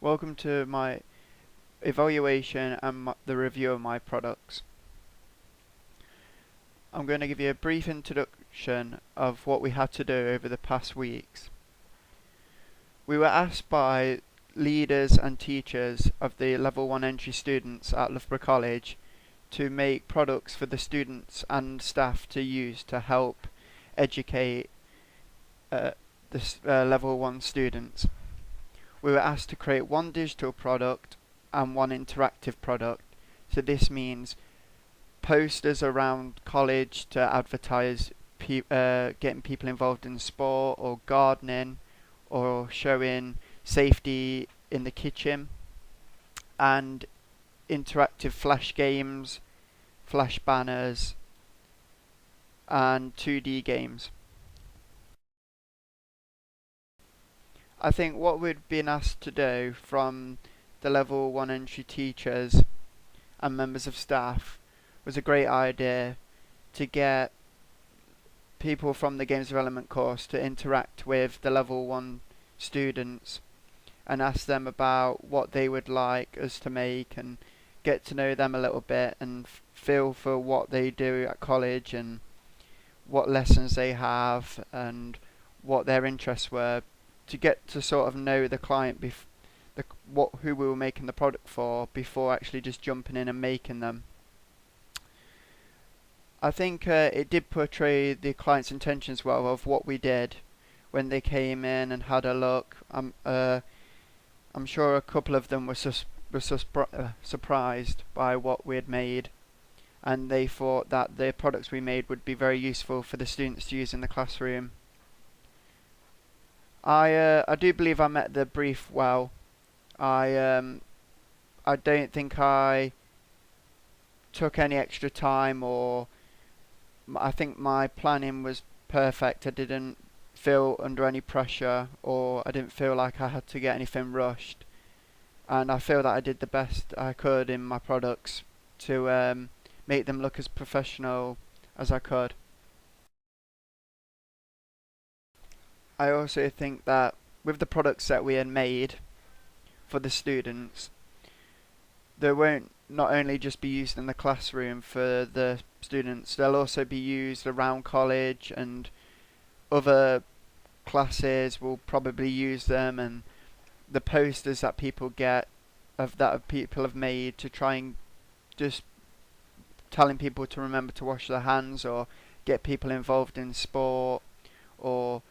Welcome to my evaluation and the review of my products. I'm going to give you a brief introduction of what we had to do over the past weeks. We were asked by leaders and teachers of the Level 1 entry students at Loughborough College to make products for the students and staff to use to help educate the Level 1 students. We were asked to create one digital product and one interactive product. So this means posters around college to advertise getting people involved in sport or gardening or showing safety in the kitchen, and interactive flash games, flash banners and 2D games. I think what we'd been asked to do from the Level 1 entry teachers and members of staff was a great idea to get people from the games development course to interact with the Level 1 students and ask them about what they would like us to make and get to know them a little bit and feel for what they do at college and what lessons they have and what their interests were, to get to sort of know the client who we were making the product for before actually just jumping in and making them. I think it did portray the client's intentions well of what we did when they came in and had a look. I'm sure a couple of them were surprised by what we had made, and they thought that the products we made would be very useful for the students to use in the classroom. I do believe I met the brief well. I don't think I took any extra time, or I think my planning was perfect. I didn't feel under any pressure, or I didn't feel like I had to get anything rushed, and I feel that I did the best I could in my products to make them look as professional as I could. I also think that with the products that we had made for the students, they won't not only just be used in the classroom for the students, they'll also be used around college, and other classes will probably use them, and the posters that people get people have made to try and just telling people to remember to wash their hands or get people involved in sport, or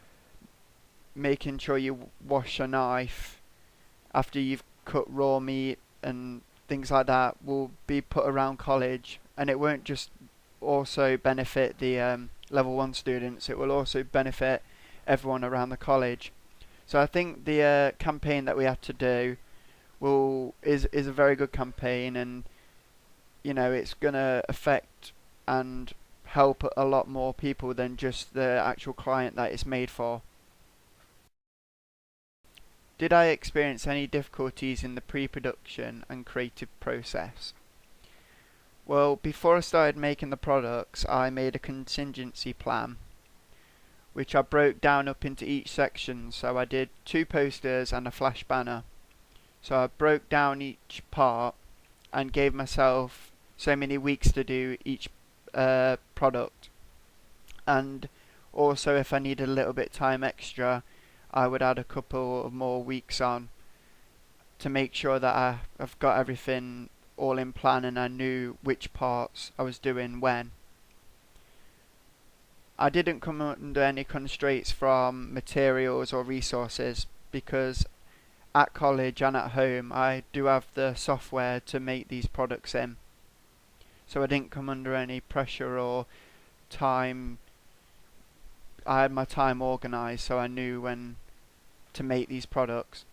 making sure you wash a knife after you've cut raw meat and things like that will be put around college, and it won't just also benefit the Level 1 students, it will also benefit everyone around the college. So I think the campaign that we have to do is a very good campaign, and it's gonna affect and help a lot more people than just the actual client that it's made for. Did I experience any difficulties in the pre-production and creative process? Well, before I started making the products, I made a contingency plan, which I broke down up into each section. So I did 2 posters and a flash banner. So I broke down each part and gave myself so many weeks to do each product. And also, if I needed a little bit time extra, I would add a couple of more weeks on to make sure that I've got everything all in plan and I knew which parts I was doing when. I didn't come under any constraints from materials or resources, because at college and at home I do have the software to make these products in. So I didn't come under any pressure or time. I had my time organised, so I knew when to make these products.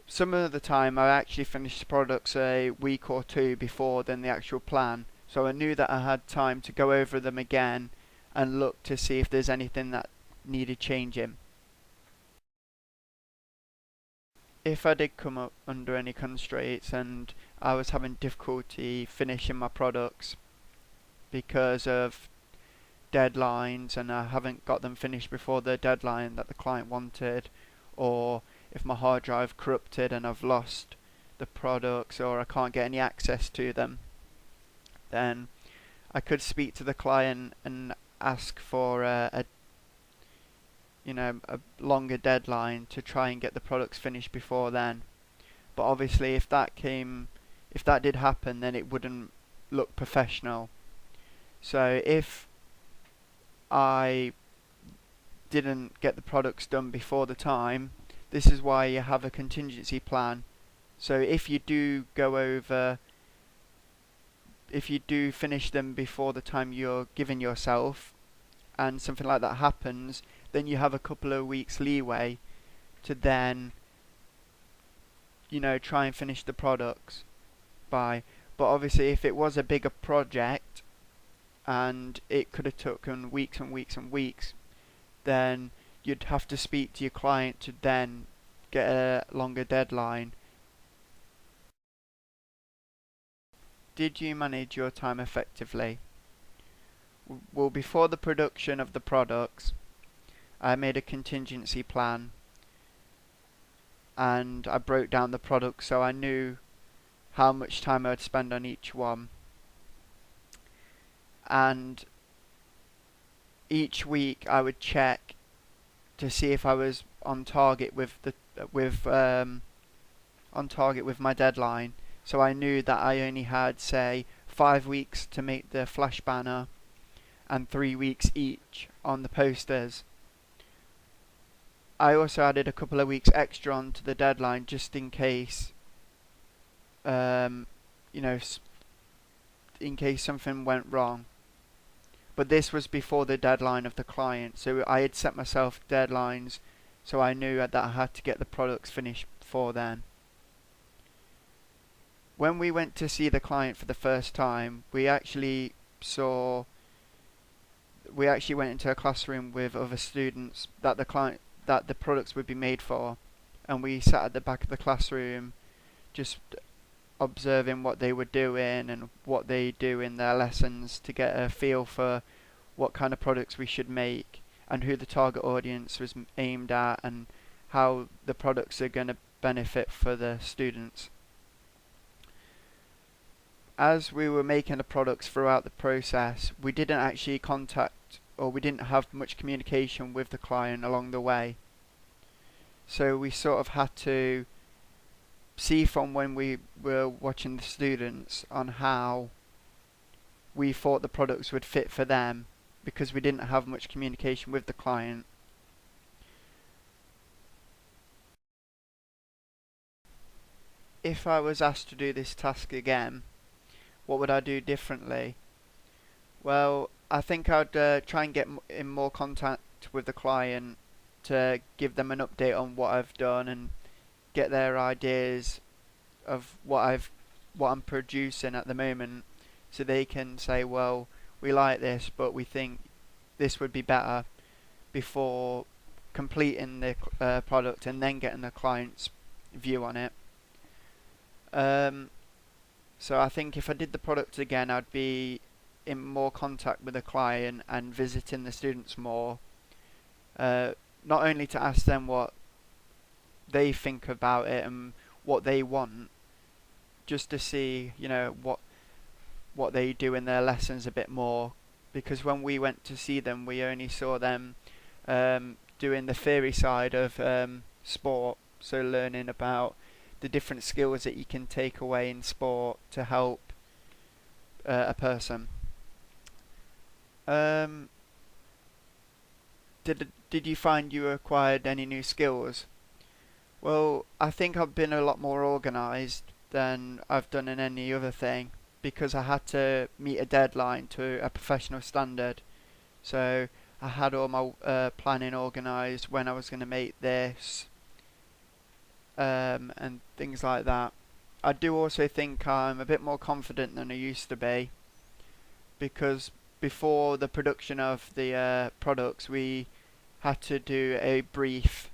Some of the time I actually finished the products a week or 2 before than the actual plan, so I knew that I had time to go over them again and look to see if there's anything that needed changing. If I did come up under any constraints and I was having difficulty finishing my products because of deadlines and I haven't got them finished before the deadline that the client wanted, or if my hard drive corrupted and I've lost the products or I can't get any access to them, then I could speak to the client and ask for a longer deadline to try and get the products finished before then. But obviously, if that did happen, then it wouldn't look professional. So if I didn't get the products done before the time, this is why you have a contingency plan. So if you do finish them before the time you're giving yourself, and something like that happens, then you have a couple of weeks leeway to then, try and finish the products by. But obviously, if it was a bigger project and it could have taken weeks and weeks and weeks, then you'd have to speak to your client to then get a longer deadline. Did you manage your time effectively? Well, before the production of the products, I made a contingency plan and I broke down the products so I knew how much time I would spend on each one. And each week I would check to see if I was on target with my deadline. So I knew that I only had, say, 5 weeks to make the flash banner and 3 weeks each on the posters. I also added a couple of weeks extra onto the deadline just in case, in case something went wrong. But this was before the deadline of the client, so I had set myself deadlines, so I knew that I had to get the products finished before then. When we went to see the client for the first time, we actually went into a classroom with other students that the products would be made for, and we sat at the back of the classroom just observing what they were doing and what they do in their lessons to get a feel for what kind of products we should make and who the target audience was aimed at and how the products are going to benefit for the students. As we were making the products throughout the process, we didn't actually we didn't have much communication with the client along the way. So we sort of had to see from when we were watching the students on how we thought the products would fit for them, because we didn't have much communication with the client. If I was asked to do this task again, what would I do differently? Well, I think I'd try and get in more contact with the client to give them an update on what I've done and get their ideas of what I'm producing at the moment, so they can say, well, we like this, but we think this would be better, before completing the product and then getting the client's view on it. So I think if I did the product again, I'd be in more contact with the client and visiting the students more, not only to ask them what they think about it and what they want, just to see what they do in their lessons a bit more, because when we went to see them, we only saw them doing the theory side of sport, so learning about the different skills that you can take away in sport to help a person. Did you find you acquired any new skills? Well, I think I've been a lot more organised than I've done in any other thing, because I had to meet a deadline to a professional standard. So I had all my planning organised, when I was going to make this, and things like that. I do also think I'm a bit more confident than I used to be, because before the production of the products, we had to do a brief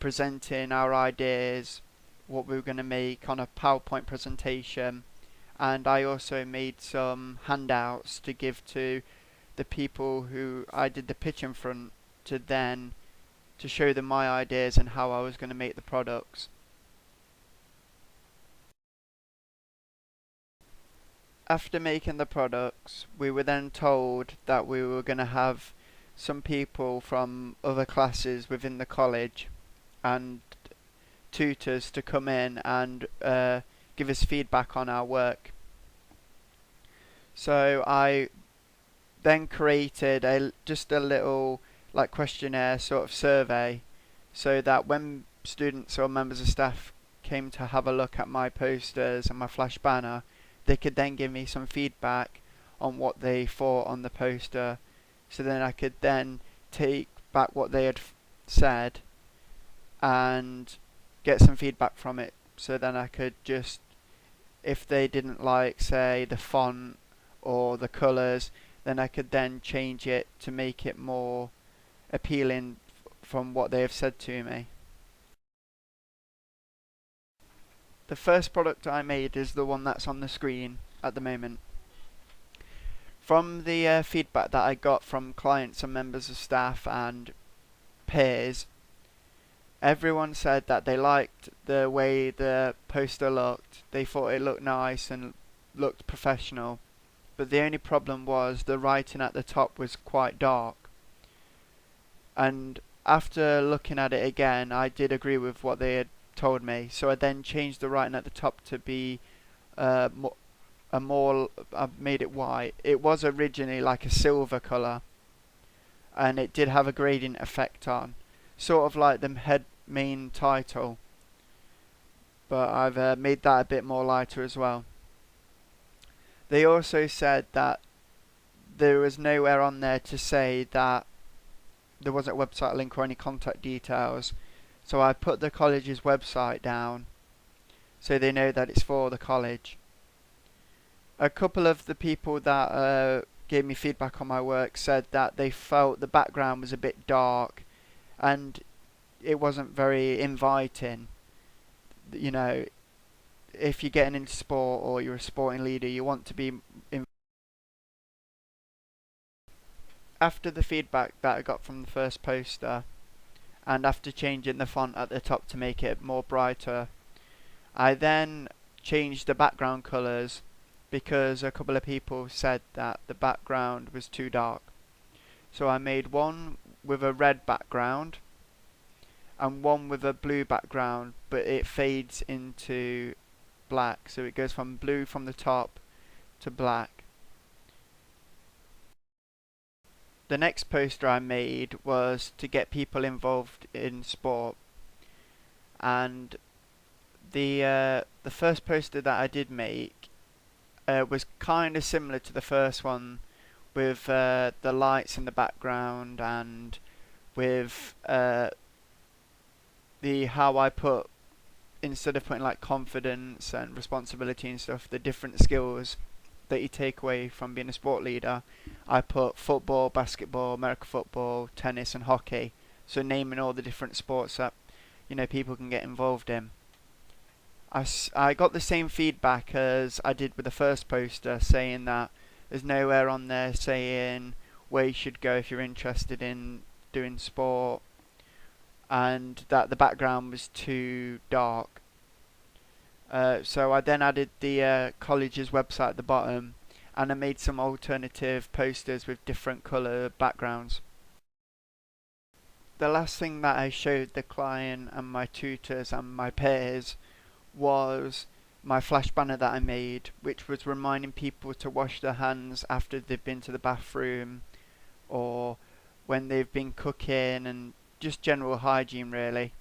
presenting our ideas, what we were going to make on a PowerPoint presentation, and I also made some handouts to give to the people who I did the pitch in front, to then to show them my ideas and how I was going to make the products. After making the products, we were then told that we were going to have some people from other classes within the college and tutors to come in and give us feedback on our work. So I then created just a little like questionnaire sort of survey, so that when students or members of staff came to have a look at my posters and my flash banner, they could then give me some feedback on what they thought on the poster, so then I could then take back what they had said and get some feedback from it, so then I could just, if they didn't like, say, the font or the colours, then I could then change it to make it more appealing from what they have said to me. The first product I made is the one that's on the screen at the moment. From the feedback that I got from clients and members of staff and peers, everyone said that they liked the way the poster looked. They thought it looked nice and looked professional, but the only problem was the writing at the top was quite dark. And after looking at it again, I did agree with what they had told me, so I then changed the writing at the top to be I made it white. It was originally like a silver colour, and it did have a gradient effect on, sort of like the main title, but I've made that a bit more lighter as well. They also said that there was nowhere on there to say that there wasn't a website link or any contact details, so I put the college's website down so they know that it's for the college. A couple of the people that gave me feedback on my work said that they felt the background was a bit dark and it wasn't very inviting. You know, if you're getting into sport or you're a sporting leader, you want to be after the feedback that I got from the first poster, and after changing the font at the top to make it more brighter, I then changed the background colours because a couple of people said that the background was too dark. So I made one with a red background and one with a blue background, but it fades into black, so it goes from blue from the top to black. The next poster I made was to get people involved in sport, and the first poster that I did make was kind of similar to the first one, with the lights in the background and with the how I put, instead of putting like confidence and responsibility and stuff, the different skills that you take away from being a sport leader, I put football, basketball, American football, tennis and hockey, so naming all the different sports that, you know, people can get involved in. I got the same feedback as I did with the first poster, saying that there's nowhere on there saying where you should go if you're interested in doing sport, and that the background was too dark. So I then added the college's website at the bottom, and I made some alternative posters with different colour backgrounds. The last thing that I showed the client and my tutors and my peers was my flash banner that I made, which was reminding people to wash their hands after they've been to the bathroom or when they've been cooking, and just general hygiene really.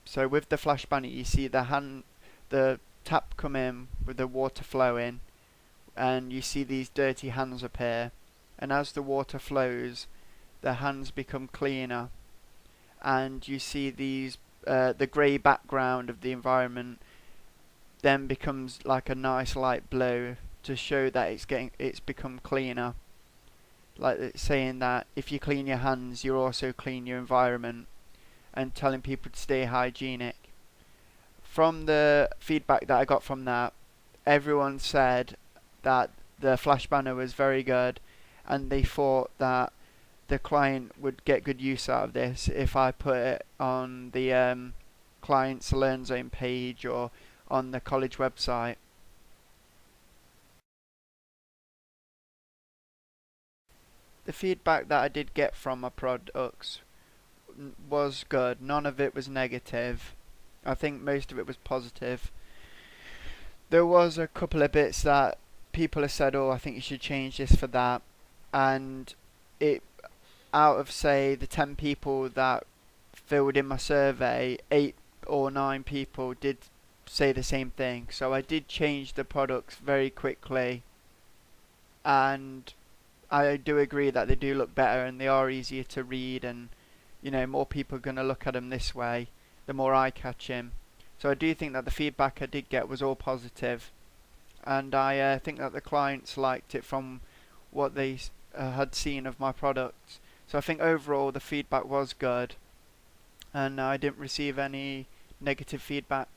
So with the flash banner, you see the tap come in with the water flowing, and you see these dirty hands appear, and as the water flows, the hands become cleaner, and you see these the grey background of the environment then becomes like a nice light blue to show that it's become cleaner. Like it's saying that if you clean your hands, you also clean your environment, and telling people to stay hygienic. From the feedback that I got from that, everyone said that the flash banner was very good, and they thought that the client would get good use out of this if I put it on the client's Learn Zone page or on the college website. The feedback that I did get from my products was good. None of it was negative. I think most of it was positive. There was a couple of bits that people have said, oh, I think you should change this for that. And it, out of say the 10 people that filled in my survey, 8 or 9 people did say the same thing. So I did change the products very quickly, and I do agree that they do look better and they are easier to read, and more people are going to look at them this way, the more eye-catching. So I do think that the feedback I did get was all positive, and I think that the clients liked it from what they had seen of my products. So I think overall the feedback was good, and I didn't receive any negative feedback.